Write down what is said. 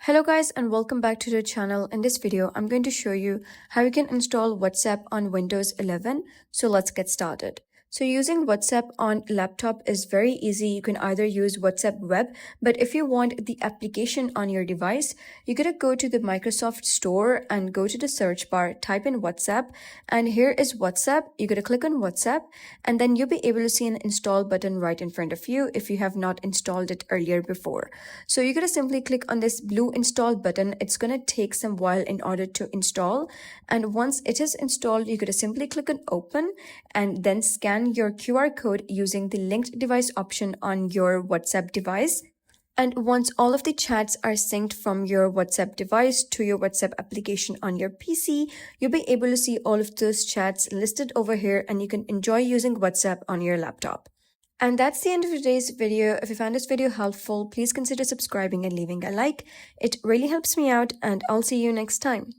Hello guys and welcome back to the channel. In this video, I'm going to show you how you can install WhatsApp on Windows 11. So let's get started. So using WhatsApp on laptop is very easy. You can either use WhatsApp web, but if you want the application on your device, you gotta go to the Microsoft Store and go to the search bar, type in WhatsApp, and here is WhatsApp. You gotta click on WhatsApp and then you'll be able to see an install button right in front of you if you have not installed it earlier before. So you're gonna simply click on this blue install button. It's gonna take some while in order to install, and once it is installed, you're gonna simply click on open and then scan your QR code using the linked device option on your WhatsApp device. And once all of the chats are synced from your WhatsApp device to your WhatsApp application on your PC, you'll be able to see all of those chats listed over here and you can enjoy using WhatsApp on your laptop. And that's the end of today's video. If you found this video helpful, please consider subscribing and leaving a like. It really helps me out, and I'll see you next time.